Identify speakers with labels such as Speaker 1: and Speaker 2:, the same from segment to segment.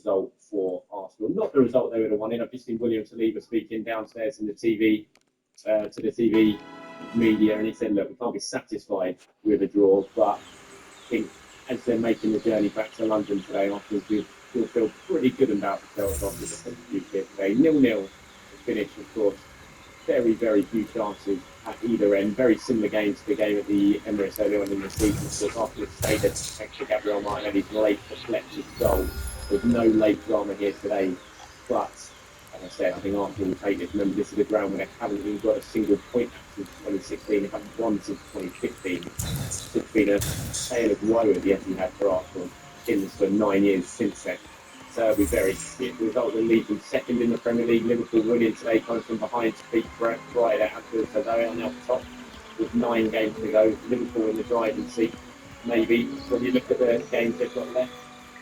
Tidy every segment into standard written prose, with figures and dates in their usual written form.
Speaker 1: result for Arsenal. Not the result they would have wanted. I've just seen William Saliba speaking downstairs in the TV to the TV media, and he said, "Look, we can't be satisfied with a draw, but I think as they're making the journey back to London today, Arsenal will feel pretty good about themselves after the substitute here today. 0-0 finish, of course. Very, very few chances at either end. Very similar games to the game at the Emirates earlier on in the season. Of course, Arsenal stayed at thanks to Gabriel Martinelli's late deflected goal. There's no late drama here today, but as I said, I think Arsenal will take this. Remember, this is a ground where they haven't even got a single point since 2016. They haven't won since 2015. It's been a tale of woe at the Etihad for Arsenal in this for 9 years since then. So it'll be very good. The result will leave them second in the Premier League. Liverpool winning today, coming from behind to beat Brighton out so they are now top with 9 games to go. Liverpool in the driving seat. Maybe when you look at the games they've got left,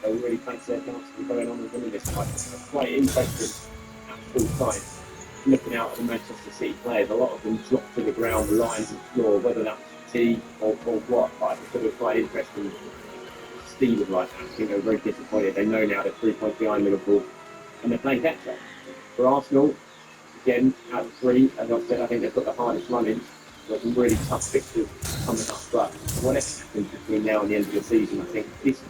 Speaker 1: they'll really fancy their chances of going on and winning this fight. It's quite interesting at full time. Looking out at the Manchester City players, a lot of them drop to the ground, lying to the floor, whether that's fatigue or what. But I thought it was quite interesting. Steve was like that. I think they were very disappointed. They know now they're 3 points behind Liverpool and they're playing catch up. For Arsenal, again, out of 3, as I've said, I think they've got the hardest running. Got some really tough fixtures coming up, but whatever happens between now and the end of the season, I think this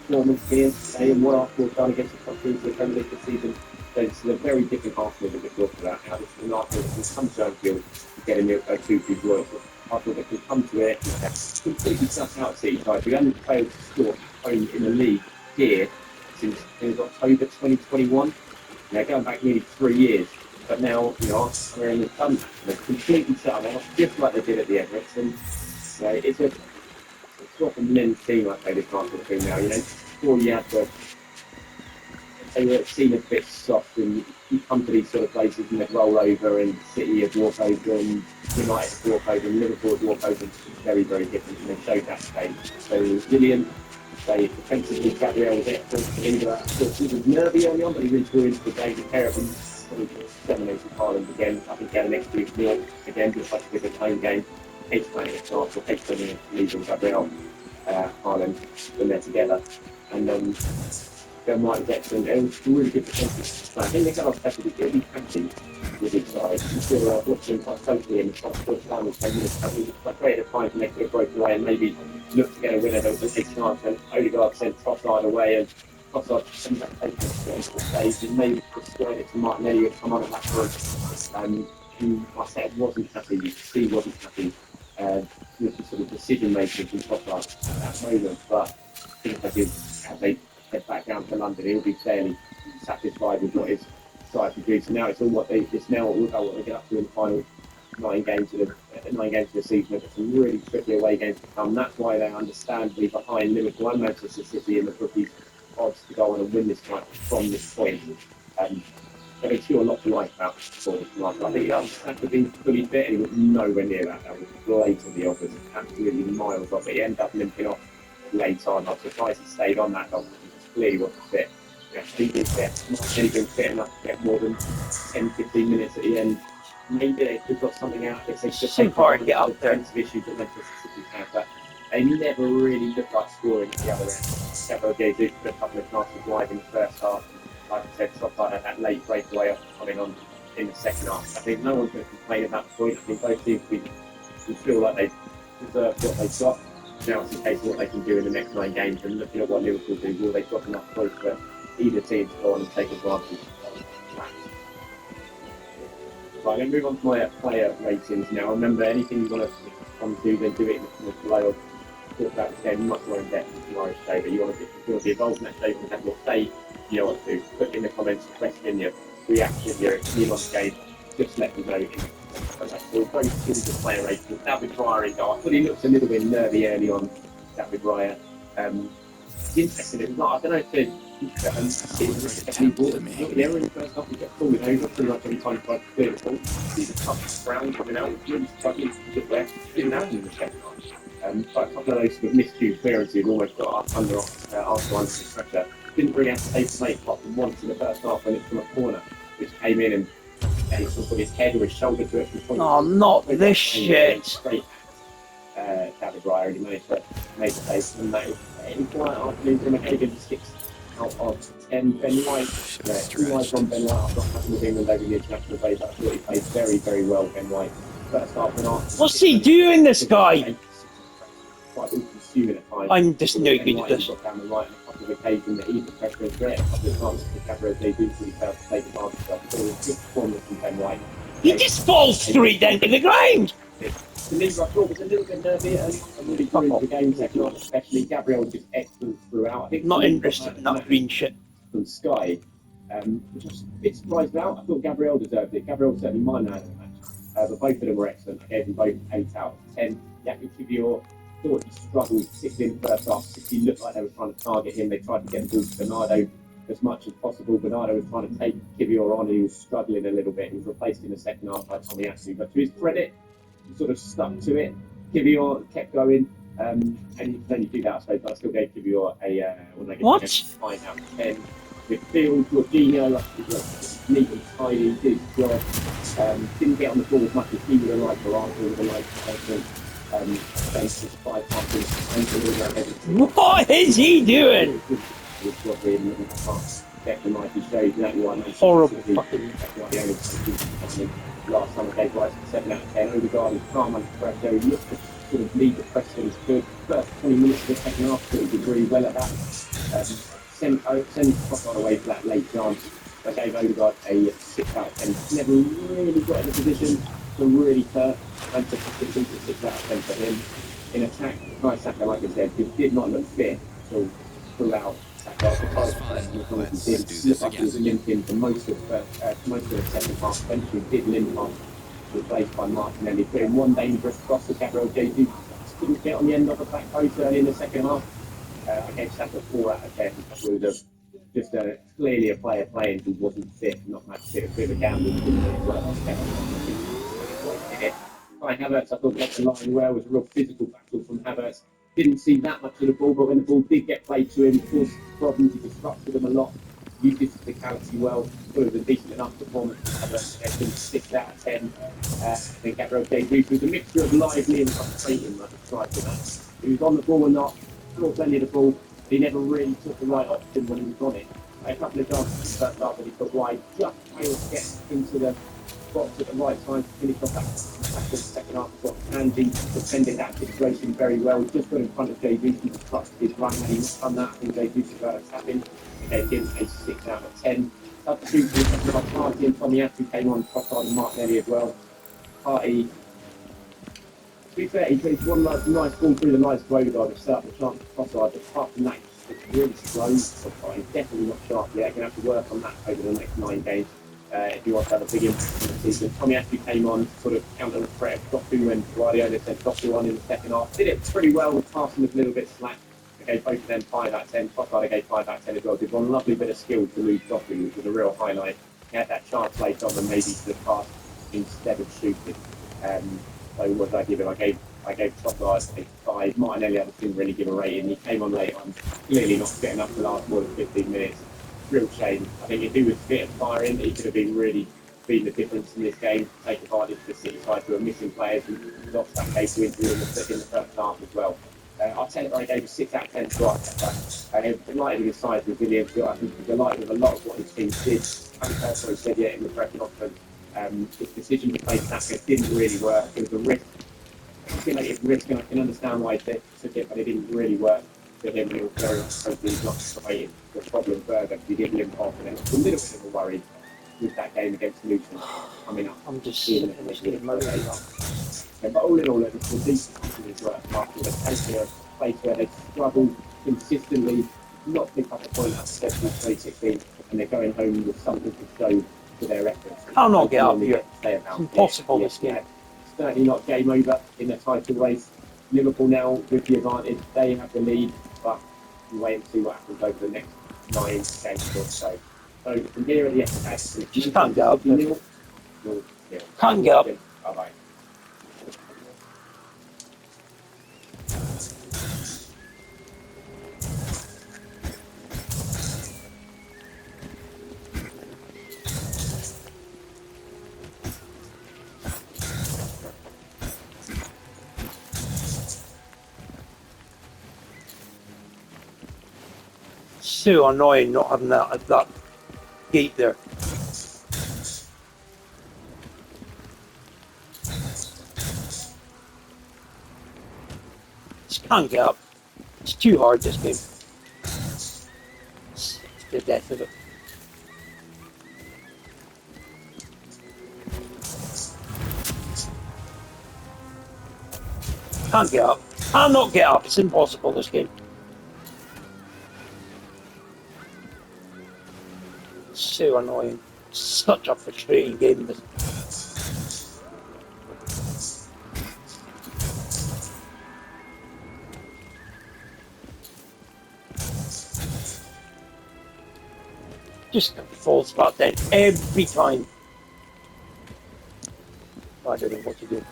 Speaker 1: performance here today and what Arsenal have done against the top teams of the Premier League this season, there's a very different Arsenal that we're talking about now. This is an Arsenal that can come to Anfield to get a 2-2 draw. Arsenal that can come to it and completely suss out City side. We haven't failed to score in the league here since October 2021. Now going back nearly 3 years, but now Arsenal are in the sun. They're completely shut out, just like they did at the Emirates. And it's not a men's team like this Arsenal team now. Before you had they were seen a bit soft, and you come to these sort of places and they'd roll over, and City would walk over, and United would walk over, and Liverpool would walk over. It's very, very different, and they showed that today. So resilient. They defensively, Gabriel was excellent. He was nervy early on, but he really grew into the game. The pair of them dominated Haaland again. I think he had an excellent meal again, just like he did at home game. Hates playing against Arsenal, hates playing against Leeds, Gabriel, Haaland, when they're together. And their White was excellent. It was really good defensive. I think they got off especially really fancy with each side. You still watching quite closely in the top final 10 minutes. I think it's quite great at times to make it a breakaway and maybe look to get a winner. There was a big chance, and Odegaard sent Trossard away, and Trossard sent that take to the stage, and maybe destroyed it to Martinelli who had come on at that point. Who I said wasn't happy. You could see wasn't happy with the sort of decision making from Trossard at that moment. But I think as they head back down to London, he'll be fairly satisfied with what his side can do. So now it's all what they get up to in the final 9 games of the season. They've got some really tricky away games to come. That's why they're understandably behind Liverpool and Manchester City in the bookies' odds to go on and win this fight from this point. There's still a lot to like about performance from Arsenal. I think had to be fully fit, and he was nowhere near that. That was blatantly obvious, absolutely miles off it. He ended up limping off late on. I'm surprised he stayed on that long. He clearly wasn't fit. He did fit. Martinelli been fit enough to get more than 10-15 minutes at the end. Maybe they could have got something out of this. They just
Speaker 2: so far to get up there.
Speaker 1: Defensive issues that Manchester City have, but they never really looked like scoring at the other end. Gabriel Jesus put a couple of chances wide in the first half. Like I said, Trossard had that late breakaway coming on in the second half. I think no one's going to complain at that point. I think both teams we feel like they deserve what they've got. Now it's a case of what they can do in the next 9 games, and looking at what Liverpool do, will they drop enough points for either team to go on and take advantage of that? Right, I'm going to move on to my player ratings now. Remember, anything you want to come to, then do it in the comments below. I'll talk about this game much more in depth in tomorrow's day, but you want to be involved in that day, and have your say. You know what to do. Put in the comments your question, your reaction, your opinion on the game. Just let me know. We'll go through the player ratings. David Raya, I thought he looked a little bit nervy early on. David Raya. Interesting. It's not. I don't know if they. He brought the error in the first half. He kept falling over pretty much every time he tried to clear the ball. He's a tough ground coming out. He's really struggling to get there. Didn't happen in the second half. But a couple of those sort of miscued clearances almost got us under Arsenal under pressure. Didn't really have to take the mate apart from once in the first half when it's from a corner, which came in and he sort of put his head or his shoulder to it.
Speaker 2: Oh, not this shit!
Speaker 1: Straight at David Raya, and he managed to make a save. And that was a quiet afternoon for McKagan. He skips out of 10. Ben White, yeah, 2 lives on Ben White. I've not happened with England over the international phase, but I thought he played very, very well, Ben White. First half and half.
Speaker 2: What's he doing, this guy?
Speaker 1: Quite all-consuming at times.
Speaker 2: I'm just no good at this.
Speaker 1: Got down the right on a couple of occasions that eased the pressure and created a couple of chances for Gabriel Jesus who failed to take advantage of. So it was a good performance from Ben White.
Speaker 2: He just falls straight down to the ground.
Speaker 1: The league I thought was a little bit nervy and really during the game, second half especially. Gabriel was just excellent throughout. I think
Speaker 2: Not interested in that green shit.
Speaker 1: from Sky, which I was a bit surprised about. I thought Gabriel deserved it. Gabriel certainly my man of the match, but both of them were excellent. I gave them both 8 out of 10. Yaku Kivior thought he struggled, particularly in the first half. He looked like they were trying to target him. They tried to get the ball to Bernardo as much as possible. Bernardo was trying to take Kivior on, and he was struggling a little bit. He was replaced in the second half by Tomiyasu, but to his credit, he sort of stuck to it. Kivior kept going, and you can only do that, I suppose, but I still gave Kivior a
Speaker 2: What?
Speaker 1: 9 out of 10. Midfield, Jorginho, neat and tidy, did his job. Didn't get on the ball as much as he would have liked, or Arsenal would have liked. Faced 5 passes.
Speaker 2: What is he doing? Horrible fucking.
Speaker 1: Last time I gave Rice 7 out of 10. Odegaard is calm under pressure. He looked to sort of lead the press that was good. First 20 minutes of the second half, he did really well at that. Send Trossard away for that late chance. I gave Odegaard a 6 out of 10. Never really got in a position to really hurt, and to put it into 6 out of 10 for him. In attack, Kai Saka, like I said, he did not look fit throughout. Saka, he did look like he was limping for most of the second half. Eventually did limp off, replaced by Martinelli. Put in one dangerous cross to Gabriel Jesus. Couldn't get on the end of the back post early in the second half. I gave Saka 4 out of 10. It was just clearly a player playing who wasn't fit, not much fit. A bit of a gamble. Kai Havertz, I thought left the line well. It was a real physical battle from Havertz. Didn't see that much of the ball, but when the ball did get played to him, caused problems. He disrupted them a lot. Used his physicality well. Thought it was a decent enough performance from Havertz. I think 6 out of 10. I think Gabriel Jesus was a mixture of lively and frustrating. I described that. He was on the ball or not. Saw plenty of the ball, but he never really took the right option when he was on it. A couple of chances in the first half that he put wide, just failed to get into the box at the right time to finish off that second half. Got Andy defended that situation very well. Just got in front of Jesus, he just clutched his run, and he was done that. I think Jesus was about to tap in. Gave him a 6 out of 10. Substitute for the second half, Party and Tomiyasu came on, Trossard and Martinelli as well. Party, to be fair, he plays one nice ball through the lines to Odegaard to set up the chance for Trossard, but apart from that, it's really slow. He's definitely not sharp yet. Going to have to work on that over the next 9 games if he wants to have a big impact in the season. Tomiyasu came on, sort of counter the threat of Doku when Guardiola said Doku on in the second half. Did it pretty well, the passing was a little bit slack. I gave both of them 5 out of 10. Trossard I gave 5 out of 10 as well. Did one lovely bit of skill to lose Doku, which was a real highlight. He had that chance late on and maybe to have passed instead of shooting. So what did I give him? I gave Trossard a 5. Martinelli I didn't really give a rating. He came on late on, clearly not fit enough to last more than 15 minutes. Real shame. I think if he was fit and firing, he could have been the difference in this game. Take advantage of the City side who are missing players and lost that case to injury in the first half as well. Arteta I gave a 6 out of 10 to Arteta. I was delighted with his size resilience. I think delighted with a lot of what his team did. I haven't also said yet in the press conference. His decision to play Saka didn't really work. It was a risk. I feel like it's a risk, and I can understand why he took it, but it didn't really work for him. He was very uncertain. He's not created the problem further because he did limp off, and it was a little bit of a worry with that game against Luton coming up.
Speaker 2: I'm just getting motivated.
Speaker 1: Yeah, but all in all, it was a decent company as well. After they've taken a place where they struggled consistently, not pick up a point out of 2016, and they're going home with something to show for their efforts.
Speaker 2: I'll not get up here. It's impossible this game.
Speaker 1: Certainly not game over in the title race. Liverpool now with the advantage, they have the lead, but we'll wait and see what happens over the next 9 games or so. So from here at the Outcast,
Speaker 2: just can't get up. Can't get up.
Speaker 1: Bye-bye.
Speaker 2: so annoying not having that gate there. Just can't get up. It's too hard, this game. It's the death of it. Can't get up. Cannot get up. It's impossible, this game. It's so annoying. Such a frustrating game, this. Just falls flat down every time. I don't know what to do.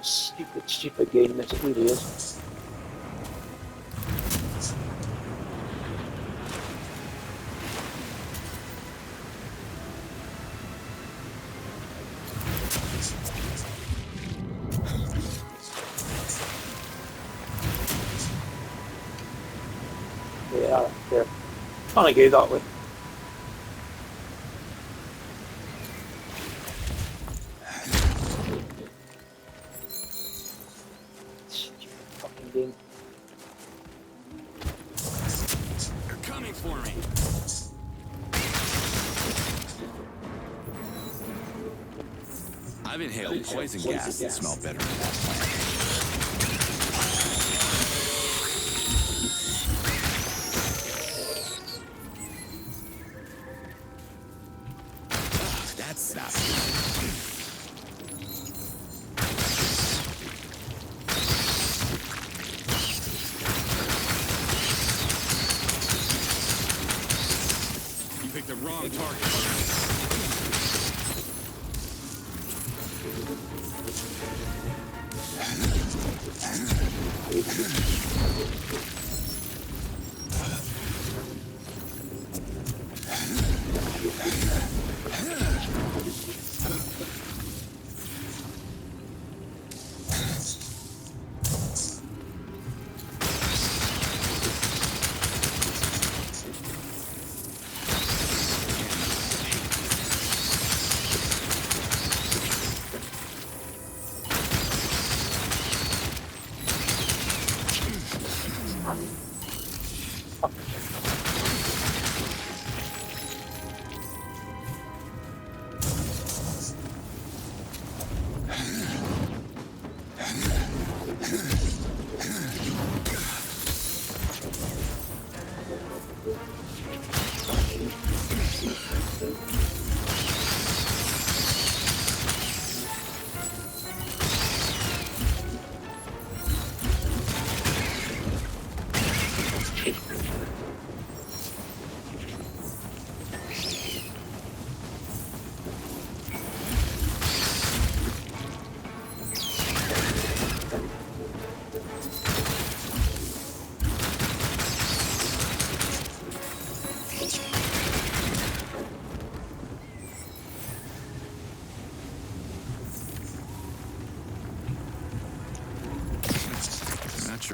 Speaker 2: Stupid game that it really is. Yeah, there. Can't go that way. Stupid fucking game.
Speaker 3: They're coming for me. I've inhaled poison gas that smelled better than that plant. That's not good. You picked the wrong target.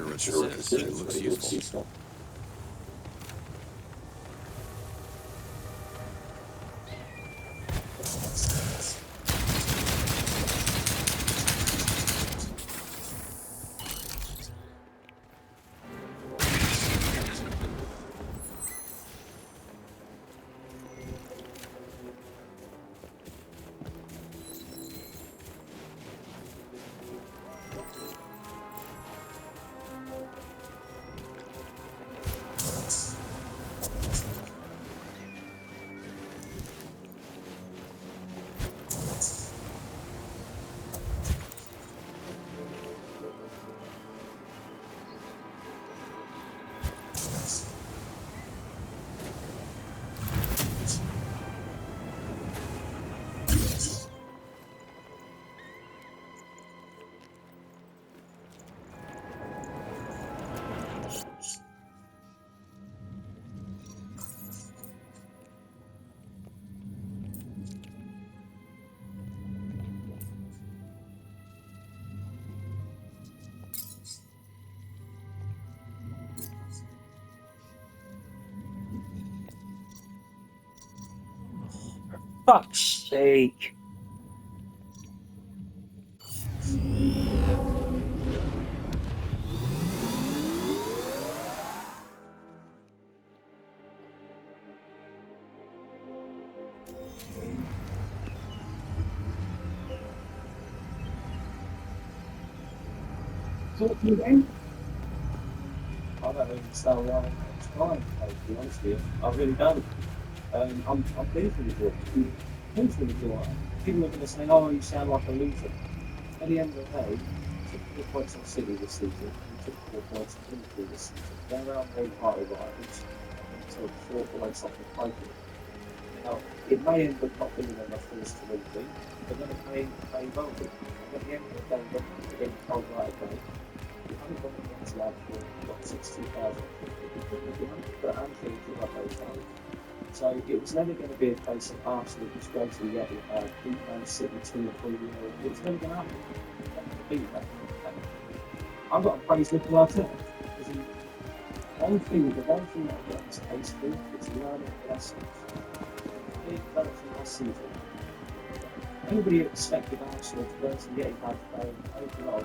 Speaker 3: Not sure what this is, but it looks useful.
Speaker 2: Fuck's sake.
Speaker 1: Talk to you then. I don't understand why it's fine, to be honest with you. I really don't. I'm pleased with the draw. Pleased with the draw. People are going to say, oh, you sound like a loser. At the end of the day, you took 4 points on City this season, you took 4 points on Liverpool this season. They're our main title rivals, and took 4 points off the poker. Now, it may end up not being enough for us to win the league, but then it may well be. And at the end of the day, when you get told right away, you haven't got against that for what, 62,000. You haven't put Anfield through like those times. So it was never going to be a case of Arsenal just go to the beat Man City 2 or 3 0. It was never going to happen. Beat that. I've got to praise Mikel Arteta because the one thing that I've got his case for is learning lessons. He developed from last season. Nobody expected Arsenal to go to the Etihad overall.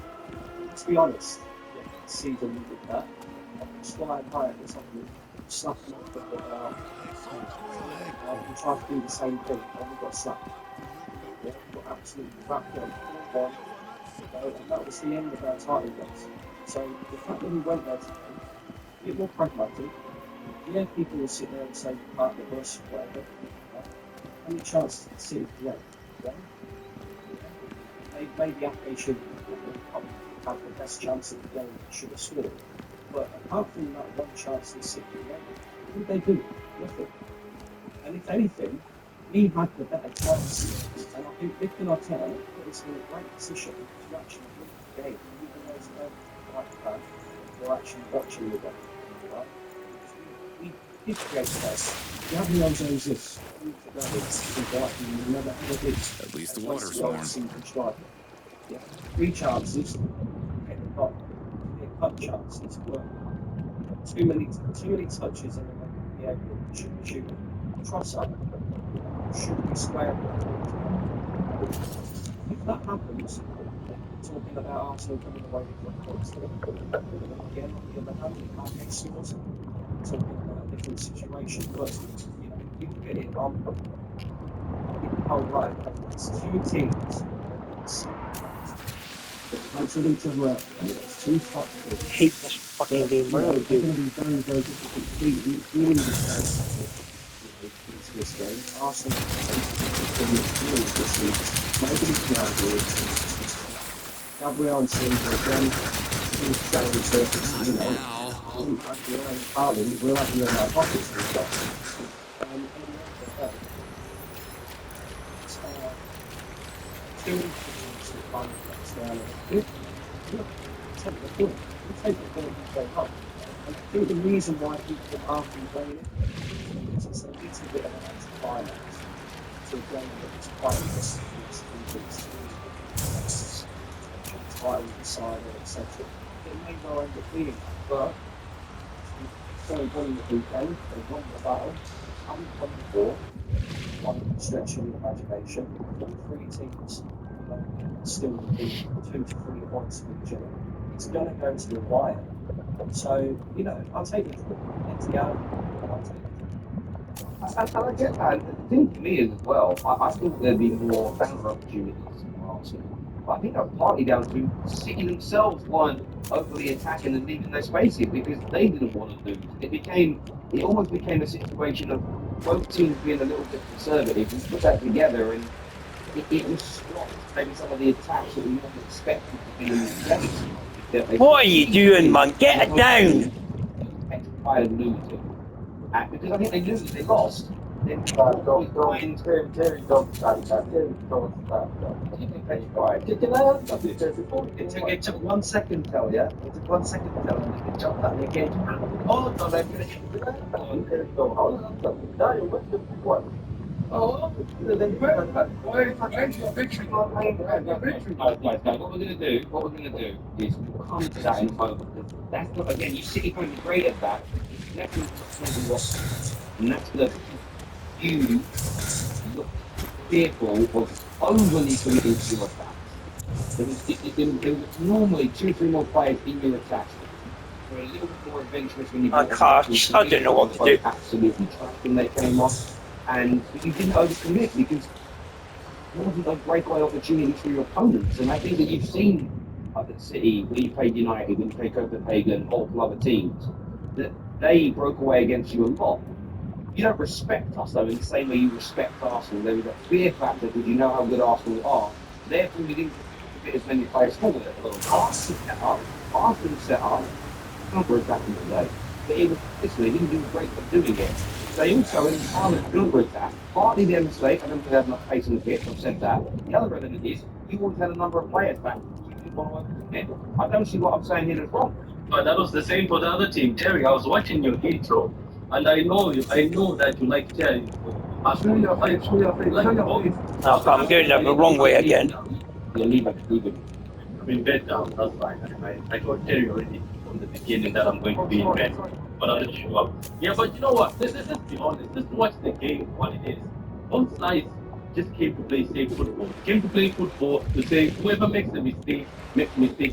Speaker 1: Let's be honest, this season we did that. Just flying high at this something, slapping off the we tried to do the same thing, and we got slapped. Yeah, we got absolutely wrapped up, 4-1, and that was the end of our title race. So the fact that we went there today, a bit more pragmatic. Yeah, people will sit there and say, park the bus, whatever. How many chances did City create? Yeah? Maybe Ake should have the best chance of the game, should have scored. But apart from that one chance in City, what did they do? Nothing. And if anything, he had the better chance. And I think Mikel Arteta put us in a great position to actually win the game, even though it's not like that, we're actually watching the game. Right? We did create space. We have no Jesus. We never ever did.
Speaker 3: At least the water's warm.
Speaker 1: Yeah. 3 chances, hit the pot. Cut chances, but too many touches and then should be shooting. Cross up, should be square. If that happens, talking about Arsenal coming away with points, again, on the other hand, it can't get scores. Talking about a different situation, but you can get it on. Oh, right, it's 2 teams. Cancel each other out. It's too tough.
Speaker 2: I hate this fucking game. What do I
Speaker 1: It's going
Speaker 2: do?
Speaker 1: to be very, very difficult to beat. Really this game. Arsenal really this week. Nobody can argue it. Gabriel and Silva again. He's trying to surface, we'll have you in our pockets and stuff. I think the reason why people are complaining is it's a little bit of an anti-climax to a game that was quite risky, title decided, etc. It may well end up being, but they won the weekend, they won the battle, haven't won before, one stretch of the imagination, 3 teams still be 2 to 3 points from each other. It's going to go to the wire. So, I'll take it. NTR, I'll take it.
Speaker 4: I get that. The thing for me is as well, I think there'd be more counter opportunities for Arsenal. But I think that's partly down to City themselves weren't overly attacking and leaving their spaces because they didn't want to lose. It almost became a situation of both teams being a little bit conservative. We put that together and it was stopped maybe some of the attacks that we weren't expected to be in the game.
Speaker 2: What are you doing, man? Get it down!
Speaker 4: By losing. Because I think they lose, they lost. Then
Speaker 5: Don't
Speaker 4: it took 1 second to tell you. It took 1 second to tell them that they jumped out of the game. Oh, no, they're going what we're going to do is come to that in a moment. Because that's not, again, you see from the great of that, that's what, and that's the you look fearful of overly committing to your attacks. There was normally 2-3 more players in your attacks. They were a little bit more adventurous when you
Speaker 2: I can't. I don't know what to do.
Speaker 4: Absolutely trapped when they came off, and you didn't overcommit because there wasn't a breakaway opportunity for your opponents. And I think that you've seen at City, when you played United, when you played Copenhagen, multiple other teams, that they broke away against you a lot. You don't respect us though in the same way you respect Arsenal. There was a fear factor because you know how good Arsenal are. Therefore, we didn't get as many players forward. Arsenal set up counter-attacking today. But it was listen, they didn't do a great job doing it. They also, in Ireland, counter-attack, partly their mistake, I don't think they have enough pace on the pitch, I've said that. The other element is, you always had a number of players back. You didn't want to commit. I don't see what I'm saying here is wrong.
Speaker 5: But that was the same for the other team. Terry, I was watching your intro, and I know that you like Terry.
Speaker 4: Show your face, show your face, show your face.
Speaker 2: No, I'm going the wrong way again.
Speaker 4: Yeah, leave it.
Speaker 5: I mean, bet down, that's fine. I told Terry already from the beginning that I'm going to be in bed, but I'll let you up. Yeah, but you know what? Let's be honest. Just watch the game for what it is. Both sides just came to play safe football. Came to play football to say whoever makes a mistake,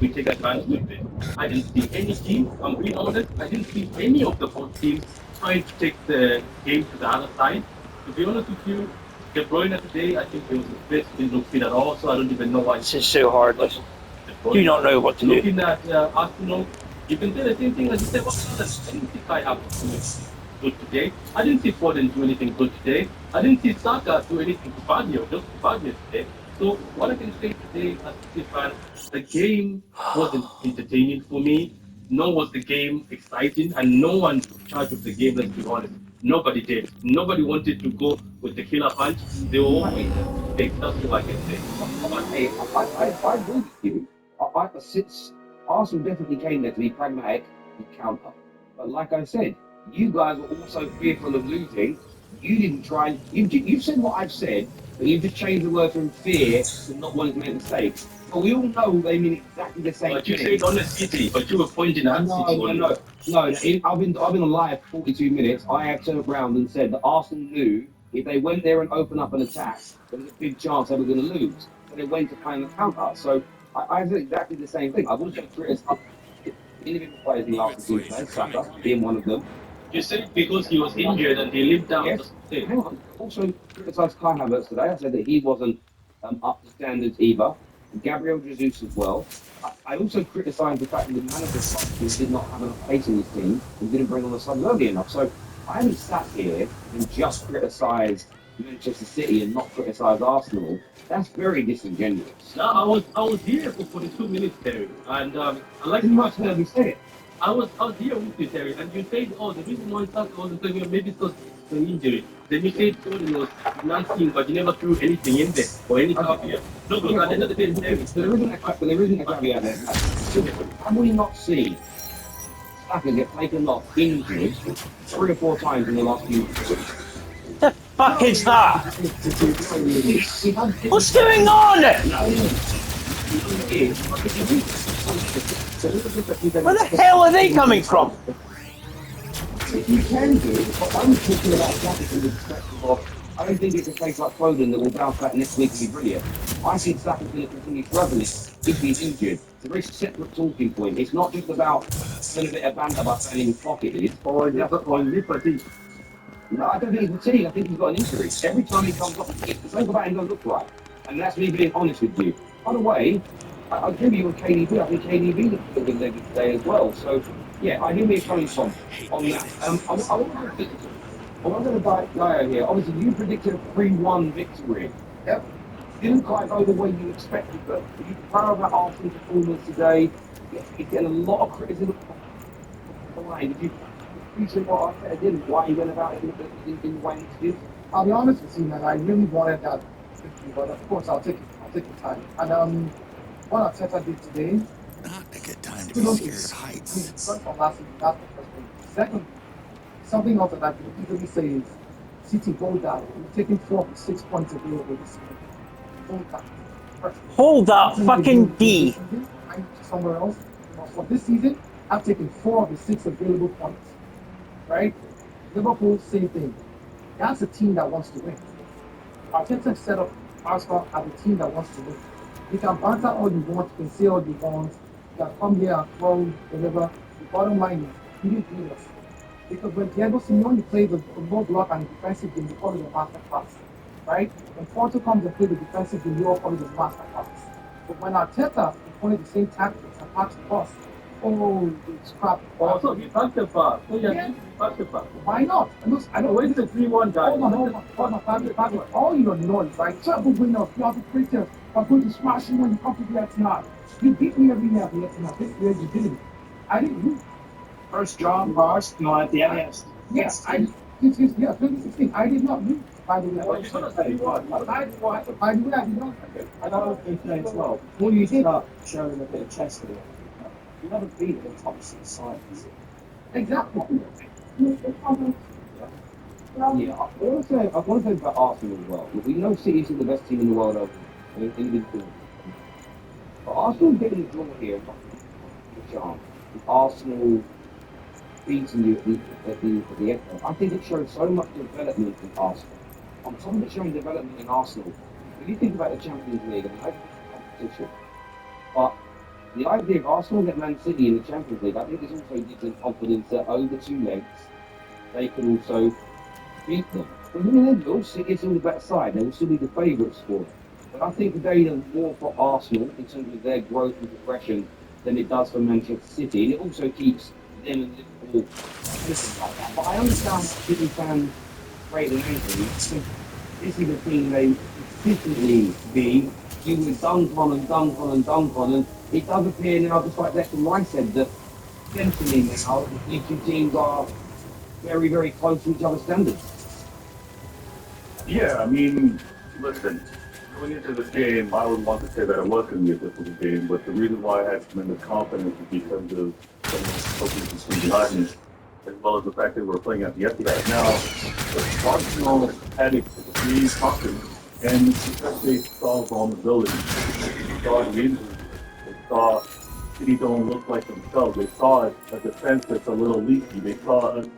Speaker 5: we take advantage of it. I didn't see any team, I'm being honest, I didn't see any of the both teams trying to take the game to the other side. To be honest with you, De Bruyne today, I think he was his best, didn't look fit at all, so I don't even know why.
Speaker 2: This is so hard. Do not know what to do.
Speaker 5: Looking at Arsenal, you can say the same thing as you said, what others? I didn't see Kai Havertz good today. I didn't see Foden do anything good today. I didn't see Saka do anything to Fabio, just to Fabio today. So what I can say today as a fan, the game wasn't entertaining for me, nor was the game exciting, and no one took charge of the game, let's be honest. Nobody did. Nobody wanted to go with the killer punch. They were always big. That's what I can say.
Speaker 4: Hey, I agree with you. Since Arsenal definitely came there to be pragmatic and counter. But like I said, you guys were also fearful of losing. You didn't try. You've said what I've said, but you've just changed the word from fear to not wanting to make mistakes. But we all know they mean exactly the same
Speaker 5: But
Speaker 4: thing.
Speaker 5: you said on the City, but you were pointing at City.
Speaker 4: No. I've been alive for 42 minutes. I have turned around and said that Arsenal knew if they went there and opened up an attack, there was a big chance they were going to lose. So they went to playing the counter. So I said exactly the same thing. I've also criticised individual players in the last two players, Saka being one of them.
Speaker 5: You said because he was injured and he lived down.
Speaker 4: Yes. Hang on. Also criticised Kai Havertz today. I said that he wasn't up to standards either. Gabriel Jesus as well. I also criticised the fact that the manager did not have enough pace in his team and didn't bring on the side early enough. So I haven't sat here and just criticised Manchester City and not criticised Arsenal. That's very disingenuous.
Speaker 5: No, I was here for 42 minutes, Terry, and I like
Speaker 4: You must have heard me say it.
Speaker 5: I was here with you, Terry, and you said, oh, the reason why Saka wasn't playing, maybe it's because of the injury. Then you said Foden was 19, but you never threw anything in there or anything up here. No, because at the end of the day, Terry.
Speaker 4: So there isn't a caveat there. Have we not seen Saka get taken off injured 3 or 4 times in the last few weeks?
Speaker 2: The fuck is that? What's going on? Where the hell are they coming from?
Speaker 4: You can do, but I'm talking about Saka from the perspective of I don't think it's a place like Foden that will bounce back next week and be brilliant. I think Saka's going to continue struggling if he's injured. It's a very separate talking point. It's not just about a bit of banter about saying his pocket is. Or liberty. No, I don't think he's fatigued. I think he's got an injury. Every time he comes off, it's something about him doesn't look right. And that's me being honest with you. By the way, I'll give you a KDB. I think KDB looked a good leg today as well. So, yeah, I hear where you're coming from on that. I'm going to die here. Obviously, you predicted a 3-1 victory. Yep. Didn't quite go the way you expected, but you proud of that Arsenal performance today. You're getting a lot of criticism. Why did you appreciate what I did? Why you went about it in the way you did?
Speaker 6: I'll be honest with you, man. I really wanted that victory, but of course, I'll take it. I'll take the time. And what Arteta did today.
Speaker 3: Not a good time to be scared of heights.
Speaker 6: From last week, that's the first thing. Second, something else that I can easily say is City go down. We're taking 4 of the 6 points available this season.
Speaker 2: Hold that fucking D.
Speaker 6: Somewhere else. But for this season, I've taken 4 of the 6 available points. Right? Liverpool, same thing. That's a team that wants to win. Arteta set up Arsenal as a team that wants to win. You can banter all you want, you can say all you want, you can come here and throw, whatever. The bottom line is, he didn't beat us. Because when Diego Simeone plays the low block and the defensive game, you call it a master class, right? When Porto comes and plays the defensive game, you all call it a master class. But when Arteta is playing the same tactics and back to us, oh, it's crap.
Speaker 5: Also, he passed the pass. Oh, yeah,
Speaker 6: Yeah.
Speaker 5: he passed the pass.
Speaker 6: Why not? I don't
Speaker 5: Where's the 3-1 guy?
Speaker 6: hold on, Fabio. All your noise, right? Trouble winners, you are the creators. I'm going to smash you when you come to the Etihad. You beat me every year at the Etihad. This year you didn't. I didn't lose.
Speaker 2: First job for Arsenal at the NS.
Speaker 6: Yes, this is 2016. I did not lose. By the way,
Speaker 5: Well, you're gonna say what?
Speaker 6: by the way, I did not.
Speaker 2: I know they played well. Before you start showing a bit of chest here, you haven't beaten the top six sides.
Speaker 6: Exactly.
Speaker 4: Yeah, I want to say about Arsenal as well. We know City's the best team in the world over individually. But Arsenal getting the draw here, the chance. Arsenal beating you at the end. I think it shows so much development in Arsenal. On top of it showing development in Arsenal, if you think about the Champions League and the competition, but the idea of Arsenal get Man City in the Champions League, I think this also gives them confidence that over 2 legs, they can also beat them. But in the end, all City is still the better side, they will still be the favourites for it. But I think today does more for Arsenal in terms of their growth and progression than it does for Manchester City. And it also keeps them and Liverpool listen like that. But I understand City fans great and angry. This is a team they consistently beat. You would dunk on and dunk on and dunk on, and it does appear now, just like Declan Rice said, that essentially now the two teams are very, very close to each other's standards.
Speaker 7: Yeah, I mean, listen, going into this game, I would want to say that it was going to be a difficult game, but the reason why I had tremendous confidence is because of some of the coaches from behind me, as well as the fact that we're playing at the Etihad. Now, Arsenal had extreme confidence, and because they saw vulnerability, they saw the injury, they saw City don't look like themselves, they saw a defense that's a little leaky, they saw a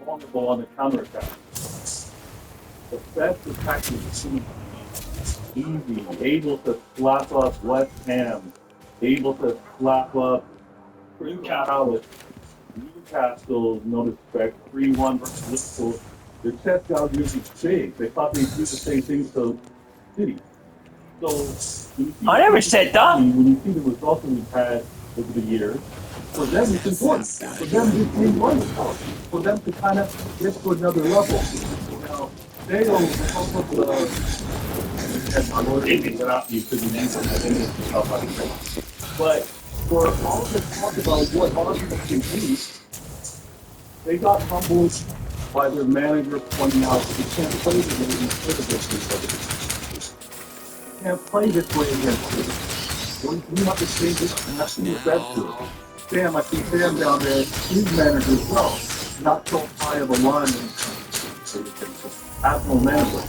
Speaker 7: vulnerable on the counterattack. The best attacking team, easy, able to slap up West Ham, able to slap up Newcastle, no respect, 3-1 versus Liverpool. Their chest got really big. They thought they'd do the same thing to City. So
Speaker 2: I never said that.
Speaker 7: when you see the results that we've had over the years, for them it's important. For them this game was important. For them to kind of get to another level. Now, they don't come up with my Lord, they get out you because you need some stuff like that. But for all this talk about what Arsenal can do, they got humbled by their manager pointing out that you can't play the way you should against each other. You can't play this way against each other. You have to change this and that's the best to it. Sam, I see Sam down there, he's manager as well. Not so high of a line Arsenal manager.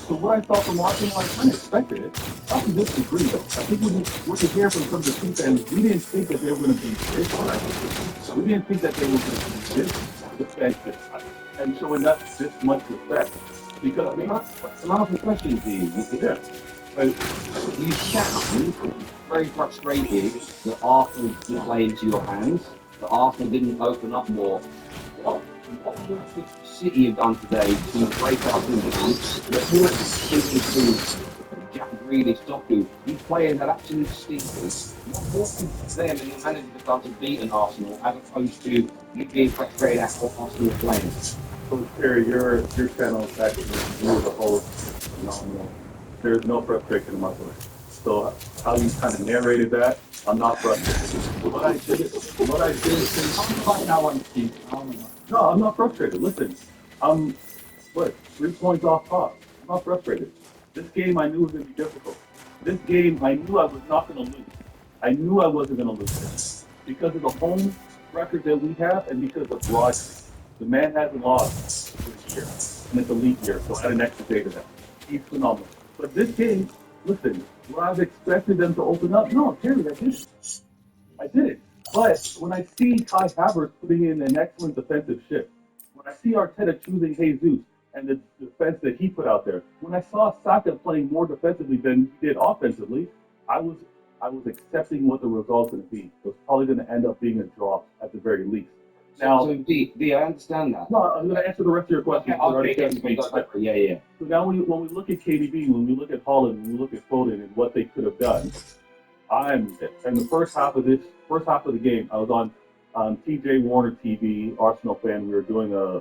Speaker 7: So what I thought from Arsenal, I kind of expected it. I can disagree though. I think what you hear from some of the team fans, we didn't think that they were going to be this. We didn't think that they were going to be this defensive. And showing up this much respect. Because, I mean,
Speaker 4: An answer question to you.
Speaker 7: yeah.
Speaker 4: So you sound very frustrated that Arsenal didn't play into your hands, that Arsenal didn't open up more. What would City have done today to break up in the group? That would simply Jack Grealish, Doku, these players had absolute stinkers. What could them and the manager have done to beat an Arsenal as opposed to you being frustrated at what Arsenal are playing?
Speaker 7: So, Terry, your channel is actually as a whole phenomenal. There's no frustration in my voice. So how you kind of narrated that, I'm not frustrated. What I did is, no, I'm not frustrated. Listen, I'm 3 points off top. I'm not frustrated. This game I knew was going to be difficult. This game I knew I was not going to lose. I knew I wasn't going to lose this because of the home record that we have and because of Rodgers. The man hasn't lost this year, and it's a leap year, so add an extra day to that. He's phenomenal. But this game, listen, would I have expected them to open up? No, Terry, I didn't. I didn't. But when I see Kai Havertz putting in an excellent defensive shift, when I see Arteta choosing Jesus, and the defense that he put out there. When I saw Saka playing more defensively than he did offensively, I was accepting what the result's going to be. It was probably going to end up being a draw at the very least. Now,
Speaker 4: so D, I understand that.
Speaker 7: no, I'm going to answer the rest of your question.
Speaker 4: Yeah.
Speaker 7: So now when we look at KDB, when we look at Holland, when we look at Foden and what they could have done, in the first half of the game, I was on TJ Warner TV, Arsenal fan. We were doing a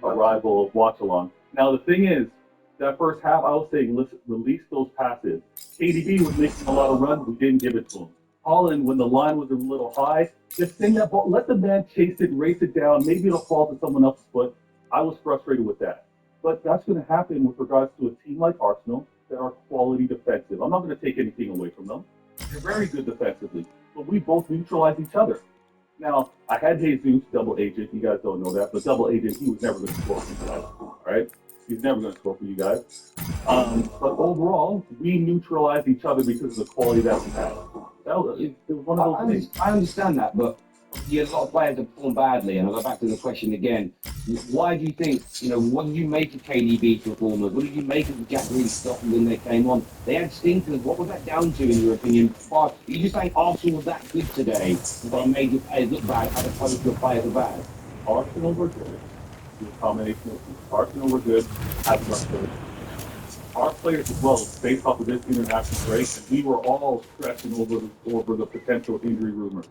Speaker 7: rival watch along. Now the thing is, that first half, I was saying, listen, release those passes. KDB was making a lot of runs, we didn't give it to him. Holland, when the line was a little high, just send that ball, let the man chase it, race it down. Maybe it'll fall to someone else's foot. I was frustrated with that. But that's going to happen with regards to a team like Arsenal that are quality defensive. I'm not going to take anything away from them. They're very good defensively, but we both neutralize each other. Now, I had Jesus, double agent. You guys don't know that, but double agent, he was never going to score for you guys. All right? He's never going to score for you guys. But overall, we neutralize each other because of the quality that we have. It was one of those things.
Speaker 4: I understand that, but you had a lot of players that perform badly, and I'll go back to the question again. Why do you think, what did you make of KDB performers? What did you make of Jack Reed Scotland when they came on? They had stinkers. What was that down to, in your opinion? You just saying Arsenal was that good today, that they made the players look bad as opposed to the players are bad?
Speaker 7: Arsenal were good. The combination of Arsenal were good, as much good. Our players as well, based off of this international break, and we were all stressing over the potential injury rumor.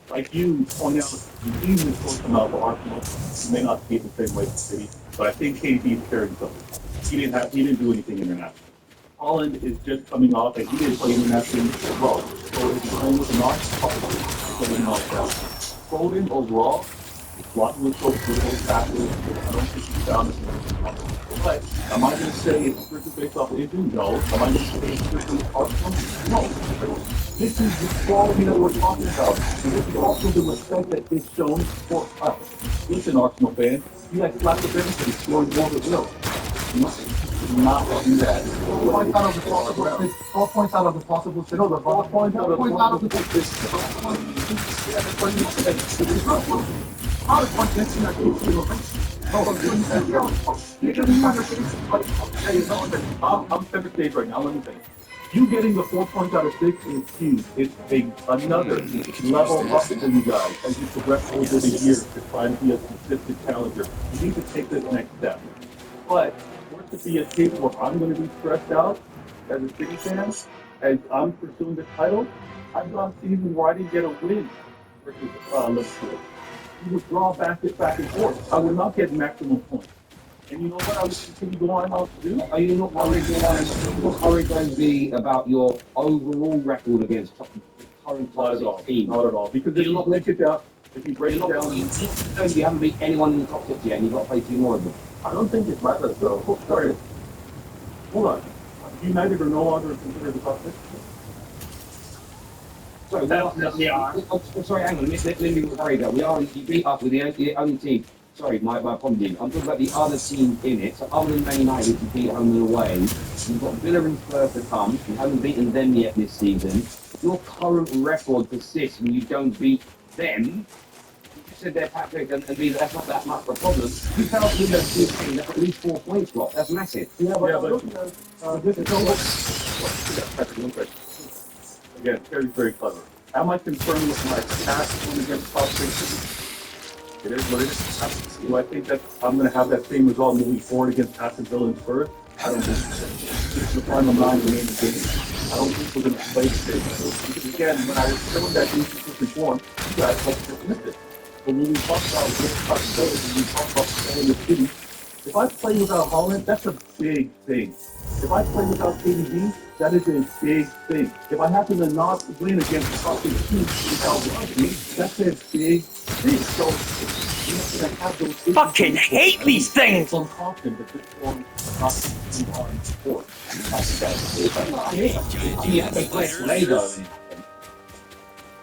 Speaker 7: Like you point out, the easiest choice come out for Arsenal. You may not see it the same way for City, but I think KDB is carrying something. He didn't do anything international. Holland is just coming off, and he didn't play internationally as well. So if he's playing with the knock, playing knock down. Foden overall, blocking with those tackles. I don't think he's found it. But am I going to say it's strictly based off of injury? No. Am I going to say it's strictly Arsenal? No. This is the quality that we're talking about. And this is also the respect that is shown for us. Listen, Arsenal fan, you guys slap the bench and scoring more than will. You not do that.
Speaker 6: 4 points out of the possible 6. 4 points out of the possible 6.
Speaker 7: No, the 4 points out of the possible 6.
Speaker 6: How does one get in that case?
Speaker 7: I'm center stage right now. Let me think. You getting the 4 points out of 6 is huge. It's another level up for you guys as you progress over the years to try to be a consistent challenger. You need to take this next step. But for it to be a case where I'm going to be stressed out as a City fan, as I'm pursuing the title, I've gone seasons where I didn't get a win versus Liverpool. You would draw back and forth. I would not get maximum points. And you know what I would continue to go on how to do?
Speaker 4: Are you not worried going to be about your overall record against current top teams?
Speaker 7: Not at all. Because if you break it down,
Speaker 4: you haven't beat anyone in the top 6 yet, and you've got to play 2 more of them.
Speaker 7: I don't think it matters though. Sorry. Hold on. United are no longer considered the top 6.
Speaker 4: Sorry, sorry, hang on. Let me rephrase that. You beat us with the only team. Sorry, my apologies. I'm talking about the other team in it. So other than Man United, you beat home and away. You've got Villa and Spurs to come. You haven't beaten them yet this season. Your current record persists when you don't beat them. You just said they're Patrick and that's not that much of a problem. You tell us this team that's at least 4 points drop. That's massive.
Speaker 7: Yeah, but this is again, Terry's very clever. Am I concerned with my past going against top 6? It is what it is. Do I think that I'm going to have that same result moving forward against Aston Villa and Spurs? I don't think so. It's the final 9 remaining games. I don't think we're going to play the same. Because again, when I was showing that inconsistent form, you guys like to dismiss it. But when we talk about this possibility, when we talk about playing the city, if I play without Holland, that's a big thing. If I play without KDB, that is a big thing. If I happen to not win against the top 6 teams without Rodney, that's a big thing. So, you know, have those
Speaker 8: fucking hate these things!
Speaker 7: I'm confident that this one is not on sport.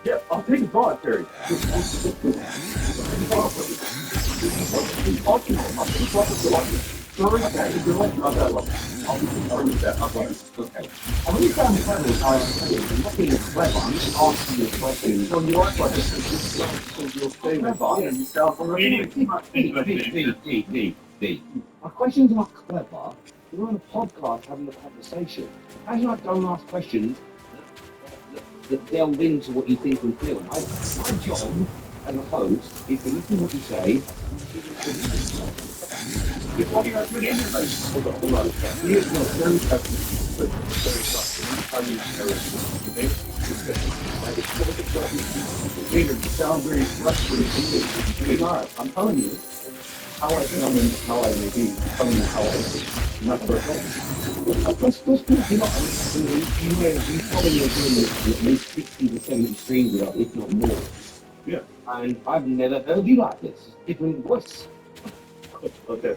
Speaker 7: Yeah, I'll take a draw, Terry. How many times have I'm looking at clever, I'm just asking you a question. So you are clever. So you'll stay with us and you sound from the
Speaker 4: My questions are clever. We're on a podcast having a conversation. As I don't ask questions that delve into what you think and feel. My job as a host is to listen to what you say. You're probably not doing anything. Hold on. You know, very you sound very frustrated. I'm telling you how I am and how I may be. I'm telling you how I am. Not for a fact. Let's you know, you probably are doing at least 60 to 70 streams with us, if not more.
Speaker 7: Yeah.
Speaker 4: And I've never heard you like this. It's a different voice.
Speaker 7: Okay.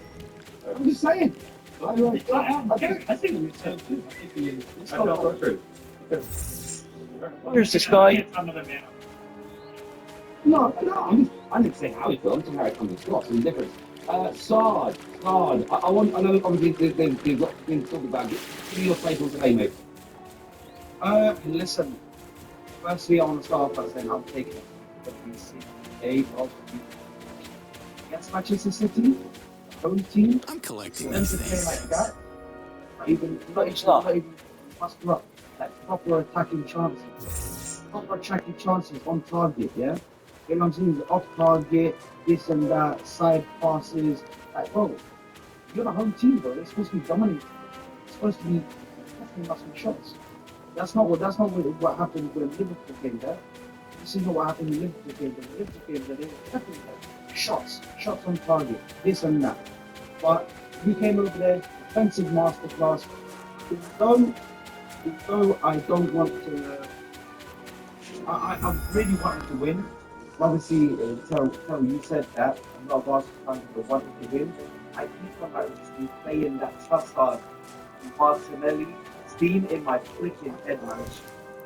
Speaker 4: I'm just saying.
Speaker 5: I think we said too. I think we.
Speaker 7: I felt frustrated. Okay.
Speaker 8: Where's this guy?
Speaker 4: No, I'm just saying how it feels. I'm saying how it comes across. There's a difference. Sard. I want, I know obviously they've got things to talk about. Give me your take on today, mate.
Speaker 2: Listen. Firstly, I want to start off by saying I'm taking a of against Manchester City, home team.
Speaker 3: I'm collecting
Speaker 2: Them
Speaker 3: these
Speaker 2: to play
Speaker 3: things.
Speaker 2: like that. Not even muster up like proper attacking chances on target, yeah? You know what I'm saying? Off target, this and that, side passes. Like, bro, you're the home team, bro. They're supposed to be dominating. It's supposed to be taking us some shots. That's not what happened with Liverpool game there. This is not what happened in Liverpool game. The Liverpool game, they were taking shots on target, this and that. But we came over there, defensive masterclass. Although I don't want to, I really wanted to win. Obviously, tell you said that. I'm not asking for wanting to win. I keep on like playing that trust card. Martinelli, it's been in my freaking head, man.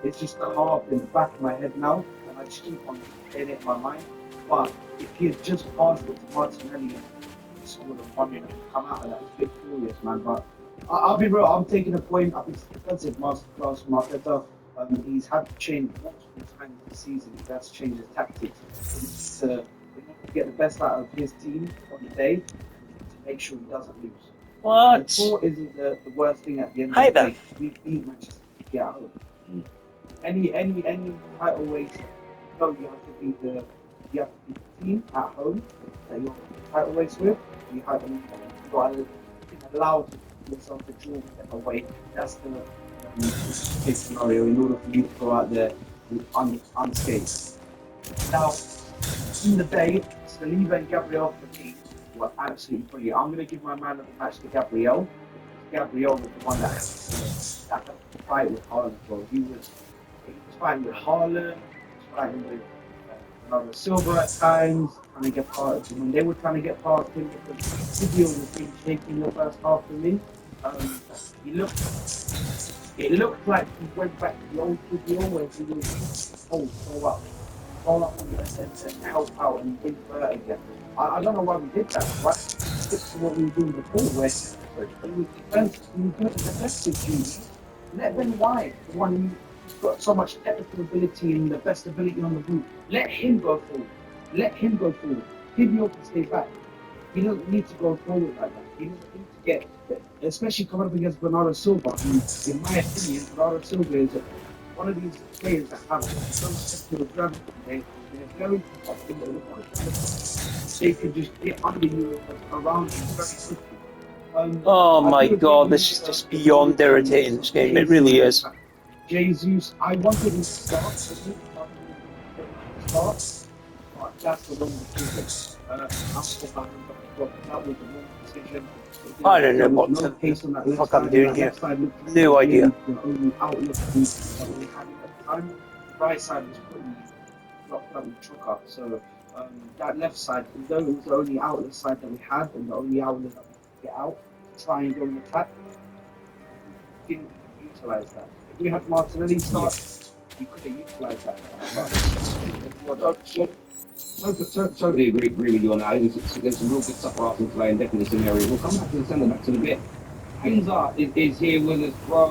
Speaker 2: It's just carved in the back of my head now, and I just keep on playing it in my mind. But if he had just passed it to Martinelli, he scored a one and come out of that, it's a bit curious, man. But I'll be real, I'm taking a point. I think it's defensive masterclass from Arteta. He's had to change multiple times this season. He has to change his tactics to get the best out of his team on the day to make sure he doesn't lose.
Speaker 8: What?
Speaker 2: The draw isn't the worst thing at the end
Speaker 8: Hi
Speaker 2: of the
Speaker 8: there.
Speaker 2: day. We beat Manchester City at home. Any title race, no, you have to beat the team at home that you're title race with. You have to allow yourself to draw them away. That's the case scenario in order for you to go out there unscathed. Now, in the day, Saliba and Gabriel for me were absolutely brilliant. I'm going to give my man of the match to Gabriel. Gabriel was the one that had to fight with Haaland. He was fighting with Haaland, he was fighting with Bernardo Silva at times, trying to get past him. When they were trying to get past him, because Video was being shaky in the first half for me. It looked like he went back to the old Video where he was go up on the center and help out and invert again. I don't know why we did that, but it's what we were doing before, where he was defensive duties. Let Ben White, the one who's got so much technical ability and the best ability on the boot, let him go forward. Video can stay back. He doesn't need to go forward like that. He doesn't need to get, especially coming up against Bernardo Silva. In my opinion, Bernardo Silva is one of these players that have some technical gravity. They're very they can just get under you around you very quickly.
Speaker 8: Oh my god, this is just beyond irritating, this game. It really is.
Speaker 2: Jesus, I wanted him to start, but that's the wrong decision. That was the wrong decision.
Speaker 8: I don't know what the fuck I'm doing here. No idea.
Speaker 2: The only outlook that we had at the time. The right side was pretty locked up with Chuka, so that left side, though it was the only outlet side that we had and the only outlet that we could get out to try and go and attack, we didn't utilise that. If we had Martinelli start, we could have utilised that.
Speaker 4: Totally agree with you on that. There's some real good stuff for Arsenal today and definitely some areas. We'll come back to the centre backs in a bit. Hamza is here with us, bro.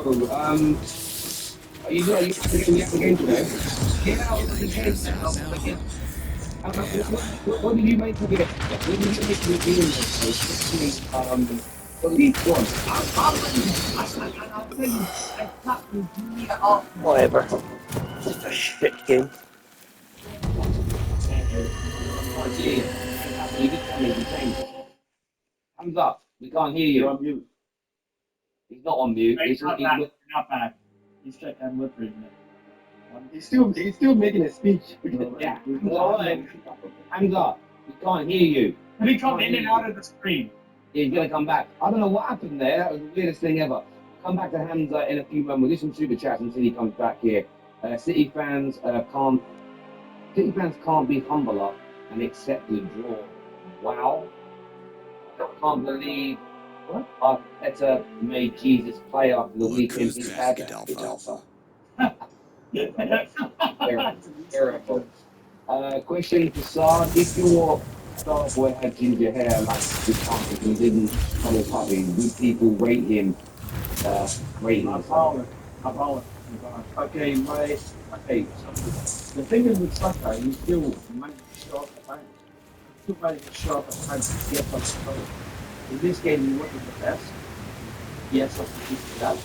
Speaker 4: Are you ready to get the game today? Get out of the game now. What did you make of it? What did you make of the game? Especially, the lead one.
Speaker 2: I'll tell you, I tapped with me off.
Speaker 8: Whatever. Just a shit game.
Speaker 4: Hands up. We can't hear
Speaker 7: You're
Speaker 4: you.
Speaker 7: on mute.
Speaker 4: He's not on mute.
Speaker 5: It's not bad. Not bad. He's check and look for it.
Speaker 7: He's still making a speech.
Speaker 4: Yeah. Hands up. We can't hear you.
Speaker 5: We come in and out of the screen.
Speaker 4: He's gonna come back. I don't know what happened there. That was the weirdest thing ever. Come back to Hamza in a few moments. We'll do some super chats until he comes back here. City fans can't be humbler and accept the draw. Wow. I can't believe Arteta made Jesus play after the weekend he had. Terrible. Question for Saad. If your star boy had ginger hair like this time and didn't follow puppy, would people rate him? Rate him?
Speaker 2: Okay, the thing is with Saka, he still managed to show up at times. Still managed to show up at times to get some control. In this game, he wasn't the best. Yes, I can see that.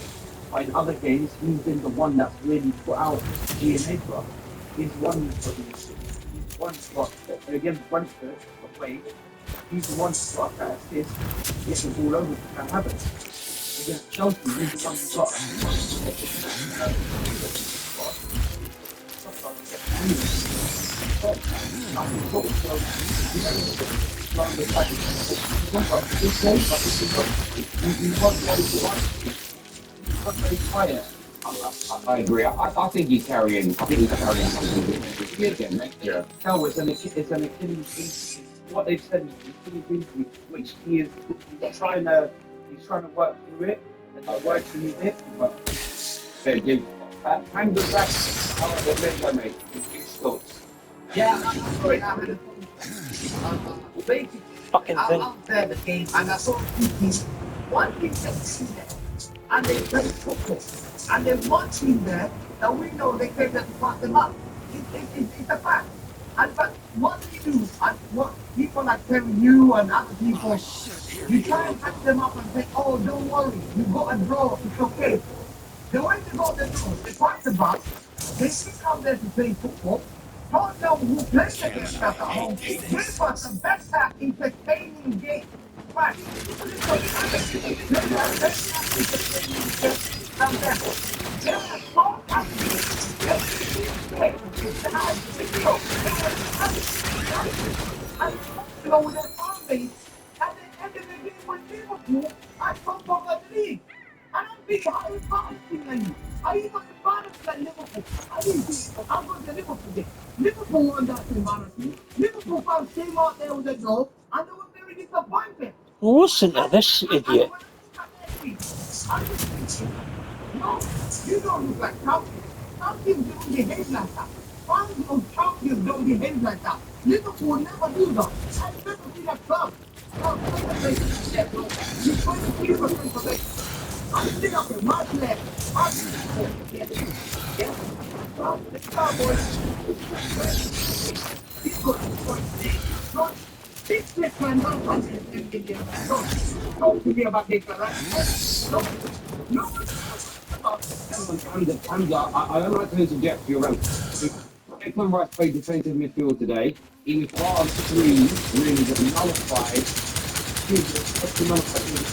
Speaker 2: But in other games, he's been the one that's really put out DNA for us. He's one spot against Brentford away. He's the one spot that assists, gets the ball over, can have it. Against Chelsea, he's the one who got
Speaker 4: I agree. I think he's carrying. something again, mate.
Speaker 7: Yeah.
Speaker 2: No, it's an Achilles injury. What they've said is an Achilles injury, which he's trying to work through it, and not working with it. But
Speaker 4: Hang the back. Mate.
Speaker 2: yeah, I'm sorry. Basically,
Speaker 8: Fucking thing.
Speaker 2: out there the game, and I saw two teams. One team that's there, and they play football, and there's one team there that we know they came there to pass them up. It's a fact. And but what do you do? And what people like telling you and other people, you try and catch them up and say, oh, don't worry, you got a draw, it's okay. The way they got the draw, they pass the bus, they still come there to play football. Don't know who plays against us at home. Give us the best entertaining game. Right. With their family, at the end of the game with Liverpool, I come from the league. I don't think how embarrassing are you? Are you not embarrassed at Liverpool? I'm going to Liverpool game. Liverpool won that embarrassing. Liverpool fans came out there with a goal and they were very disappointed.
Speaker 8: Listen to this idiot.
Speaker 2: No, you don't look like champions. Champions don't behave like that. Fans of champions don't behave like that. Liverpool never do that. I've never seen a club. You play the keeper translation. I'm still up in my left. The Cowboys. He's got to point. This man, don't talk to me about this, right? No.
Speaker 4: Hamza, I don't like to interject you around. Declan Rice played defensive midfield today. He was part of three really that nullified. The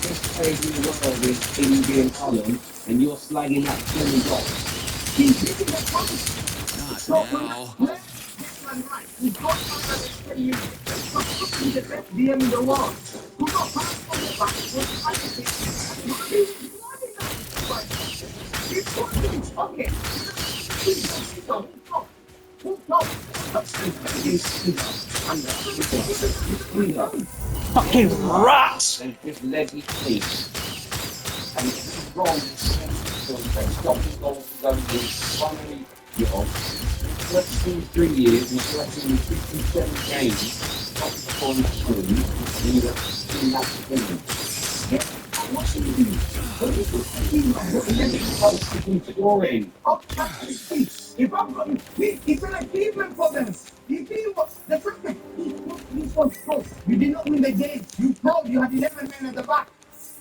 Speaker 4: best players in the world is Indy and Cullen, and you're slagging that silly off.
Speaker 2: He's hitting the point.
Speaker 3: Not now.
Speaker 2: He's got the best DM in the world. Who got passed on the back? Okay.
Speaker 8: Fucking rats!
Speaker 4: And just let me sleep. And it's wrong. Stopping goals going in finally, let's see 3 years and collecting 67 games, top performance team, and you've got 2 laps of winning. What do you do? What is the team? What is the scoring?
Speaker 6: If I'm going, it's an achievement for them. You see what the fact that he was pro. You did not win the game. You pro. You had 11 men at the back.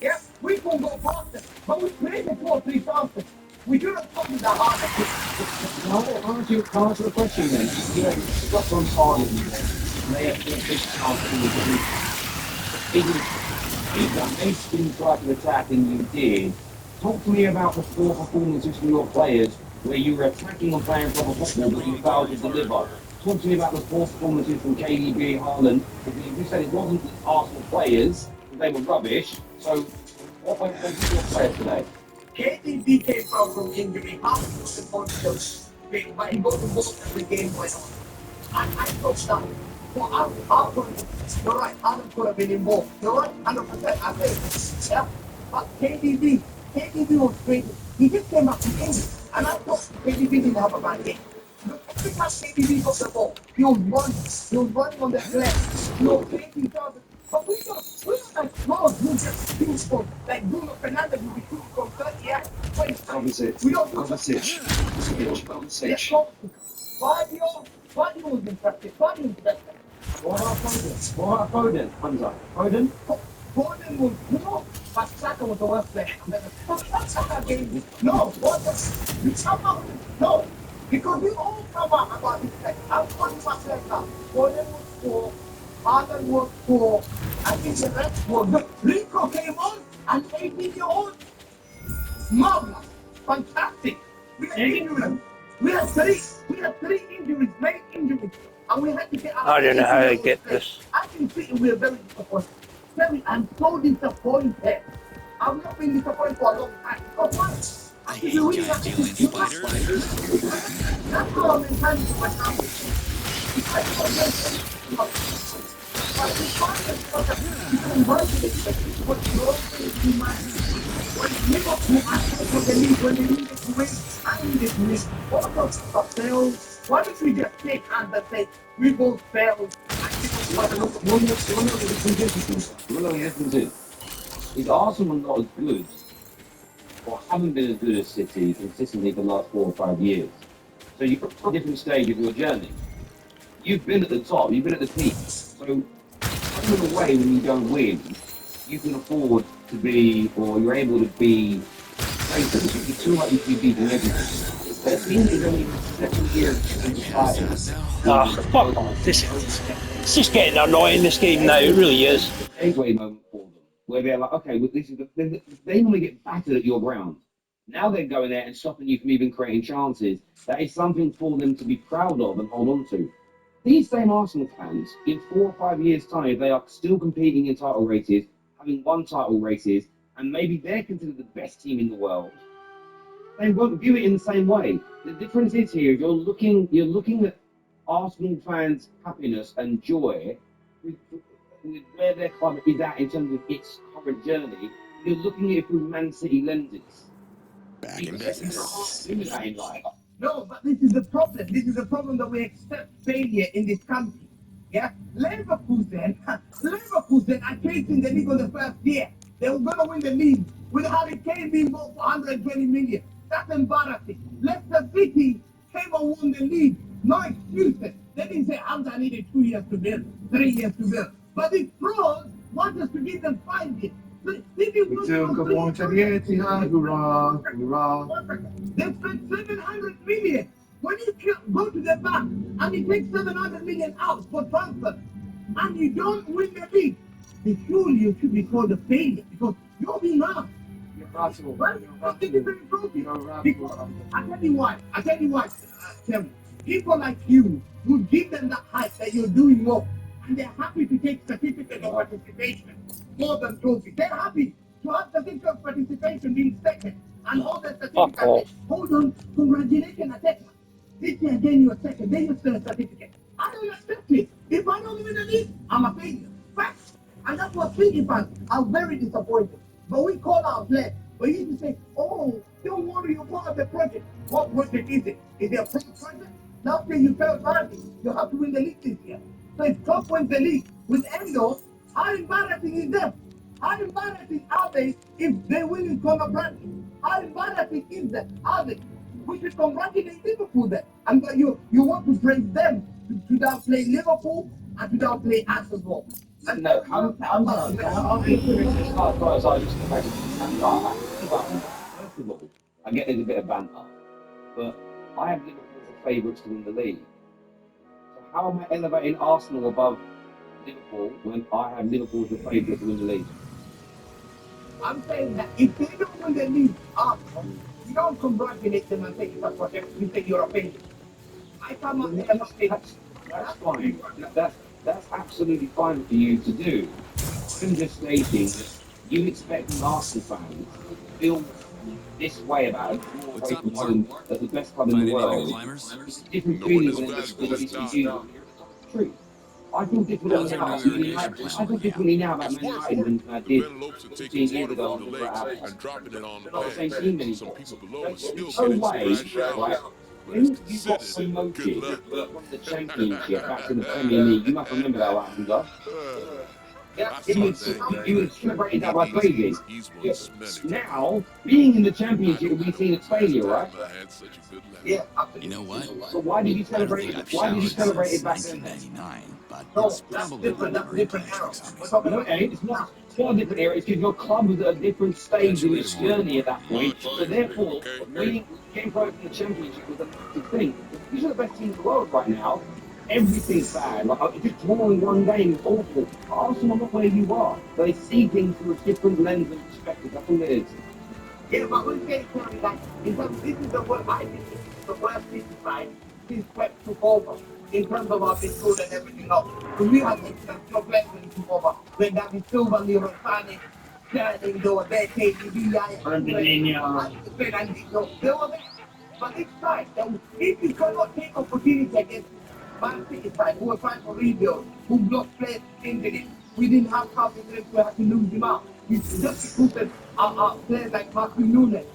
Speaker 6: Yeah, we can go faster, but we played the 4-3 faster. We should have come with the harder.
Speaker 4: I'll answer the question then. You know, you've got on Ireland, they have a big chance to the big team tried to attack and you did. Talk to me about the poor performances from your players where you were attacking and playing proper football but you failed to deliver. Talk to me about the poor performances from KDB, Haaland. You said it wasn't the Arsenal players, they were rubbish. So what went on to your players today?
Speaker 6: KDB came out from injury. Haaland was the point game, but he got the ball every game went on. I thought that. Well, you're right, Haaland could have been involved. You're right, 100%. I think. Yeah. But KDB was great. He just came up from injury. And I thought KDB didn't have a bad game. Look, every time KDB got the ball, he was running on the left. He was taking targets. But we're not like pros who just shoot like Bruno Fernandes who be shooting from 30 yards. We don't do that. Vardy was impressive.
Speaker 4: What about Foden? Hamza? Foden?
Speaker 6: Foden was poor, but Saka was the worst player. Saka game. No, you come out. No, because we all come out about this thing. I'm talking about that. Foden was poor. Haaland was poor. I think the rest were good. Rico came on and 18-year-old. Marvelous. Fantastic. We had injuries. We had three injuries, main injuries. And we had to get out.
Speaker 8: I don't know how they get this.
Speaker 6: I can see we are very disappointed. I'm so disappointed. I've not been disappointed for a long time. Because what?
Speaker 3: I hate goddamn spiders.
Speaker 6: That's how I'm entitled to my family. Why don't we just take hands and say we both failed?
Speaker 4: One of the differences is Arsenal not as good, or haven't been as good as City consistently for the last 4 or 5 years. So you've got a different stage of your journey. You've been at the top, you've been at the peak. So coming away when you don't win, you can afford to be, or you're able to be, you feel like you can be beating everything. But it seems it's only the second year in the title.
Speaker 8: Fuck off. It's just getting annoying, this game now, it really is.
Speaker 4: Gateway moment for them, where they're like, okay, well, this is they normally get battered at your ground. Now they're going there and stopping you from even creating chances. That is something for them to be proud of and hold on to. These same Arsenal fans, in 4 or 5 years' time, they are still competing in title races, having won title races, and maybe they're considered the best team in the world. They won't view it in the same way. The difference is here, you're looking at Arsenal fans' happiness and joy with where their club is at in terms of its current journey. You're looking at it through Man City lenses.
Speaker 3: Back in business.
Speaker 6: No, but this is the problem. This is the problem that we accept failure in this country. Yeah? Leverkusen are chasing the league on the first year. They were going to win the league with Harry Kane being bought for 120 million. That's embarrassing. Leicester City came and won the league. No excuses. They didn't say Hamza needed 2 years to build, 3 years to build. But these pros want us to give them 5 years.
Speaker 2: We took a one to the Etihad, hurrah, hurrah.
Speaker 6: They spent 700 million. When you go to the bank and you take 700 million out for transfer and you don't win the league, then surely you should be called a failure because you're being asked.
Speaker 2: You're possible.
Speaker 6: Right? Because I tell you what, Kevin, people like you would give them the hype that you're doing more and they're happy to take certificate of participation more than trophy. They're happy to have certificate of participation being second and hold the certificate. Hold on, congratulations, Ateta. This year again you are second, then you still a certificate. I don't accept it. If I don't win the league, I'm a failure. Facts. And that's what City fans are very disappointed. But we call our players. But you need to say, oh, don't worry, you're part of the project. What project is it? Is it a project? Last year you fell badly. You have to win the league this year. So if Klopp wins the league with Endo, how embarrassing is them? How embarrassing are they if they win with Conor Bradley? How embarrassing is that? Are they?
Speaker 2: We should congratulate Liverpool then. And you want to praise them to downplay Liverpool and to downplay us as well. And
Speaker 4: No, I'm experiencing as far as I just first of all, I get there's a bit of banter, but I have Liverpool as favourites to win the league. So how am I elevating Arsenal above Liverpool when I have Liverpool as the favourite to win the league?
Speaker 2: I'm saying that if they don't win the league, you don't congratulate them and say it's a project, you say you're a failure. I come up there and say
Speaker 4: That's fine. That's absolutely fine for you to do. I'm just stating that you expect an Arsenal fan to feel this way about a draw away from home as the best club in the world. It's a different feeling than it's you. True. I feel differently now. I feel differently now about Man United than I did 15 years ago on the Brett Abbott. They're not the same team anymore. There's no way, right? When you got promoted from the Championship back to the Premier League, you must remember that one, Hamza. Yeah, you would celebrated that like crazy. Now, being in the Championship will be seen as failure, right?
Speaker 2: yeah,
Speaker 3: You know what?
Speaker 4: So why did you
Speaker 3: I don't
Speaker 4: celebrate
Speaker 3: think
Speaker 4: it?
Speaker 3: I've
Speaker 4: Why did you
Speaker 3: showered
Speaker 4: celebrate it back
Speaker 3: since
Speaker 4: then?
Speaker 3: 1999, but
Speaker 2: no,
Speaker 3: it's
Speaker 2: that's
Speaker 3: probably
Speaker 2: different. That's
Speaker 3: very
Speaker 2: different era.
Speaker 3: touching
Speaker 2: We're
Speaker 3: something.
Speaker 2: talking
Speaker 4: No,
Speaker 2: about
Speaker 4: it's not a different era. It's because your club was at a different stage in its journey at that point. So therefore, getting promoted from the Championship was a massive thing. These are the best teams in the world right now. Everything's bad. Like just drawing one game is awful. Arsenal are not where you are. They see things through a different lens and perspective. That's all it is.
Speaker 2: yeah, but we say sorry, like, this is the worst, I think this is the worst City side since Pep took over in terms of our midfield and everything else. Because we had exceptional players when he took over. When David Silva, Leroy Sané, Sterling, they were there, KDB, Fernandinho, they were there. But this time, if you cannot take opportunity against Man City side, who were trying to rebuild, who blocked players injuries, we didn't have confidence, we had to lose him out. We just recruited players like Marcus Nunes.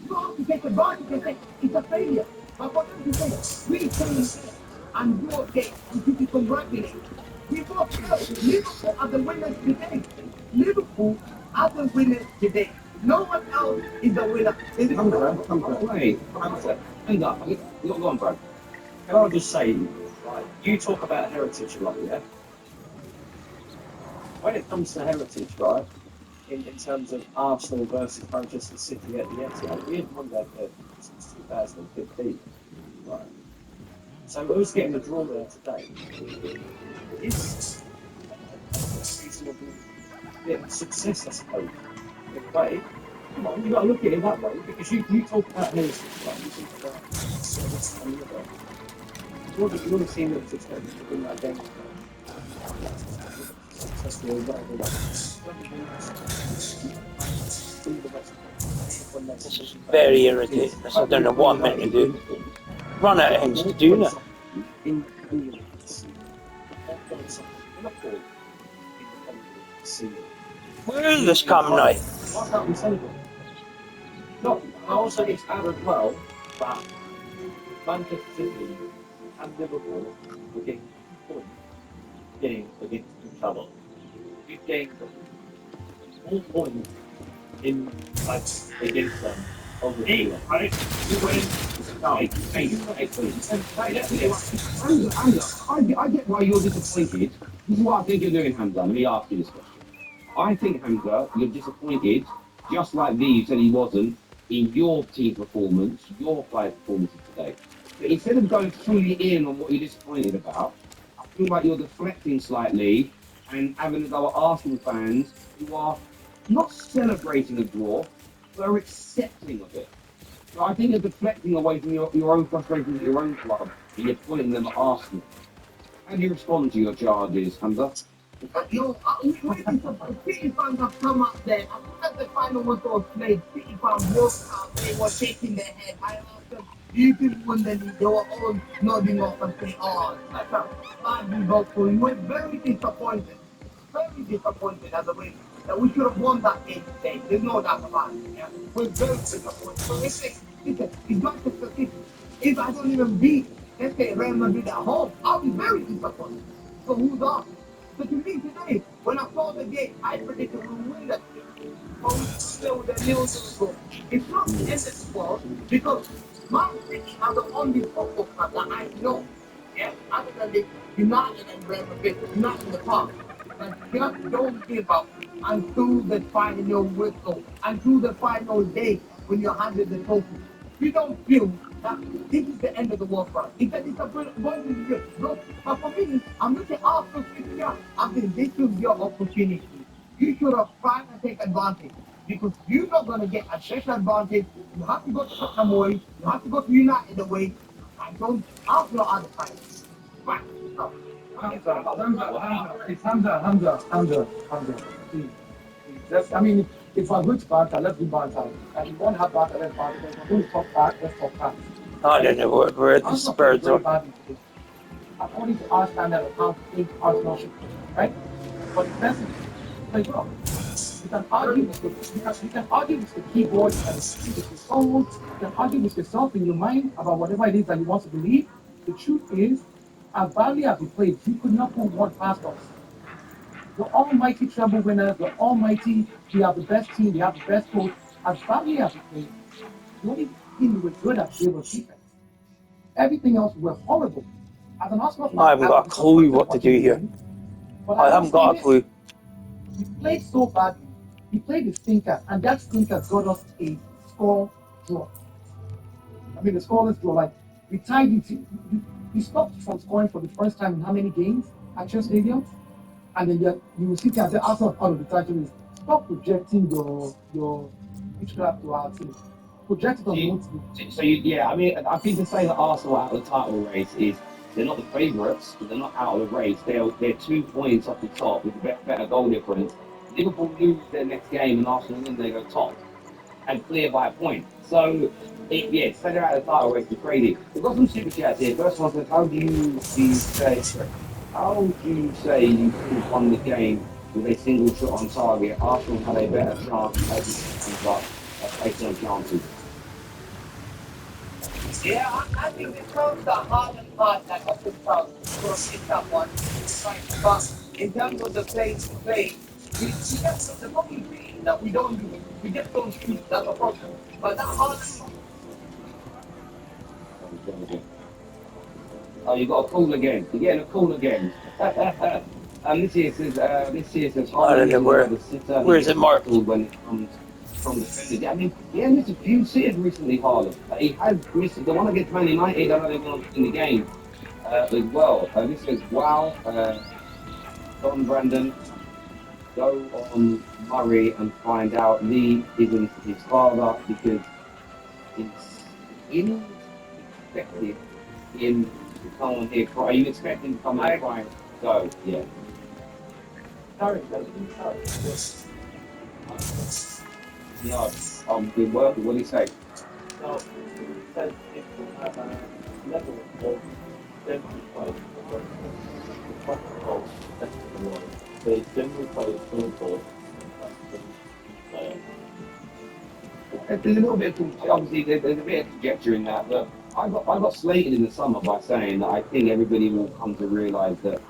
Speaker 2: You have to take advantage and say it's a failure. But for them to say, we came here and you okay, and you can congratulate. We both failed. Liverpool are the winners today. Liverpool are the winners today. No one else is the winner.
Speaker 4: Wait, hang up. Go on, bro.
Speaker 1: Can I just say, right, you talk about heritage a lot, yeah? When it comes to heritage, right, in terms of Arsenal versus Manchester City at the Etihad, we haven't won that since 2015, right? So who's getting the draw there today? It's a reasonable bit of success, I suppose. In a way, come on, you've got to look at it that way, because you talk about heritage, right? You talk about service and the other. You want to see them to win that game. Successful, whatever that is.
Speaker 8: It's very irritating. I don't know what I'm meant to do. Run out of things to do now.
Speaker 1: In
Speaker 8: Where is this coming out?
Speaker 1: Why can't we celebrate? No, I also it's out as well that Manchester City and Liverpool were getting 2 points game against each other. You gained more points in like against them over here.
Speaker 2: Right? You win.
Speaker 4: I get why you're disappointed. This is what I think you're doing, Hamza. Let me ask you this question. I think, Hamza, you're disappointed, just like Lee said he wasn't, in your team performance, your player performances today. But instead of going fully in on what you're disappointed about, I feel like you're deflecting slightly and having to go at Arsenal fans who are not celebrating a draw, but are accepting of it. So I think you're deflecting away from your own frustrations at your own club, and you're pointing them at Arsenal. How do you respond to your charges, Hamza?
Speaker 2: Yo, we City fans have come up there. I look at the final was played. City fans walked out. They were shaking their head. I asked them, do you think won the league? They were all nodding off and saying, oh, that's a bad result for you. We're very disappointed. Very disappointed as a way that we should have won that game today. There's no doubt about it. Yeah? We're very disappointed. So it's Manchester City. If I don't even beat, let's say Real Madrid at home, I'll be very disappointed. So who's off? So to me today, when I saw the game, I predicted we will win that game. But we still with a 0-0 score. It's not the end of the world because
Speaker 6: Man City are the only football club that I know, yeah, other than the United and Real Madrid, not in the past. But just don't give up until the final whistle, until the final day when you're handed the trophy. You don't feel that this is the end of the world for us. It's a going to be good. No, but for me, I'm looking at Arsenal's future. I think this is your opportunity. You should have tried to take advantage because you're not going to get a better advantage. You have to go to Tottenham away. You have to go to United away. I don't. Arsenal are the side. Right. So,
Speaker 7: Hamza. Please. Let's, I mean, if we're going to banter, let's do banter. And if you want to have banter, let's banter. If we're going to talk back, let's talk back.
Speaker 8: I don't know what we're at the
Speaker 7: Arsenal
Speaker 8: Spurs
Speaker 7: played very
Speaker 8: on.
Speaker 7: badly today. According to our standard of how to think Arsenal should play, right? But defensively, play well. You can argue with you can argue with the keyboard and with the songs. You can argue with yourself in your mind about whatever it is that you want to believe. The truth is, as badly as we played, you could not put one past us. The almighty treble winners, the almighty, we have the best team, we have the best coach. As badly as we played, the only thing we were good at was defense. Everything else were horrible. As an Arsenal fan,
Speaker 8: I haven't got a clue what to do here.
Speaker 7: But
Speaker 8: I haven't got a clue.
Speaker 7: We played so badly. We played the stinker, and that stinker got us a score draw. I mean, the scoreless draw. Like we tied it. We stopped from scoring for the first time in how many games at your stadium? And then you will sit here and say, Arsenal part of the title is stop projecting your witchcraft to our team. Project it on the own team.
Speaker 4: So yeah, I mean, I think to say that Arsenal are out of the title race is they're not the favourites, but they're not out of the race. They're 2 points off the top with a better goal difference. Liverpool lose their next game and Arsenal win, they go top and clear by a point. So yeah, say they're out of the title race is crazy. We've got some super chats here. First one says, how do you say you could have won the game with a single shot on target? Arsenal had a better chance but taking on chances.
Speaker 6: yeah, I think the terms are hard and hard like a good crowd to pick up one. Right. But in terms of the play to play, we just the problem being that we don't do it. We just don't shoot. That's a problem. But that hard.
Speaker 4: Oh, you got a call again. You're getting a call again. This year says,
Speaker 8: I don't know where is it marked?
Speaker 4: When it comes from the defenders. I mean, he had missed a few sitters recently, Haaland. He has missed the one against Man United. I know they won in the game as well. This says, wow, Don Brandon, go on Murray and find out Lee isn't his father because it's inexpected him to come on here cry. Are you expecting to come on here crying? So, yeah.
Speaker 7: Sorry.
Speaker 4: Yeah, good work. What do you say?
Speaker 7: So, it says if you have a level of 75 they generally play football.
Speaker 4: There's a little bit of, obviously, there's a bit of conjecture in that, but I got slated in the summer by saying that I think everybody will come to realise that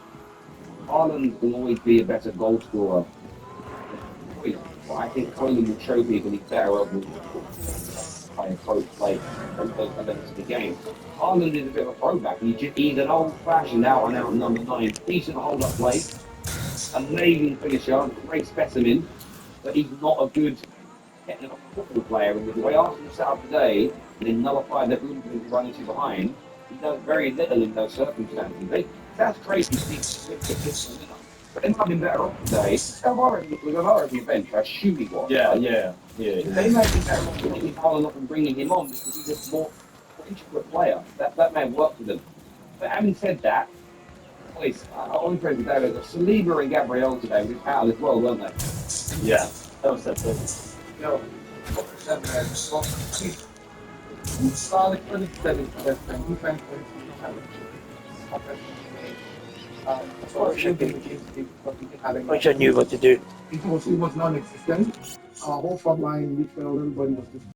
Speaker 4: Haaland will always be a better goal scorer. But I think Haaland will show people he's better over by a coach play from those elements of the game. Haaland is a bit of a throwback. He's an old-fashioned out-and-out number 9, decent hold-up play, amazing finisher, great specimen, but he's not a good technical football player. And with the way Arsenal set up today, and then nullify their movement running to behind, he does very little in those circumstances. That's crazy to see. But they might have been better off today. With already a bench, I assume he was.
Speaker 5: Yeah.
Speaker 4: They might be better off getting Haaland up and bringing him on because he's a more intricate player. That may have worked for them. But having said that, boys, I want to praise the David. Saliba and Gabriel today were out as well, weren't they?
Speaker 5: Yeah, that was that.
Speaker 7: Yo, solid credit that is the best friend. Defense
Speaker 8: Which I knew what to do.
Speaker 7: It was non-existent. Our whole front line midfield, everybody was just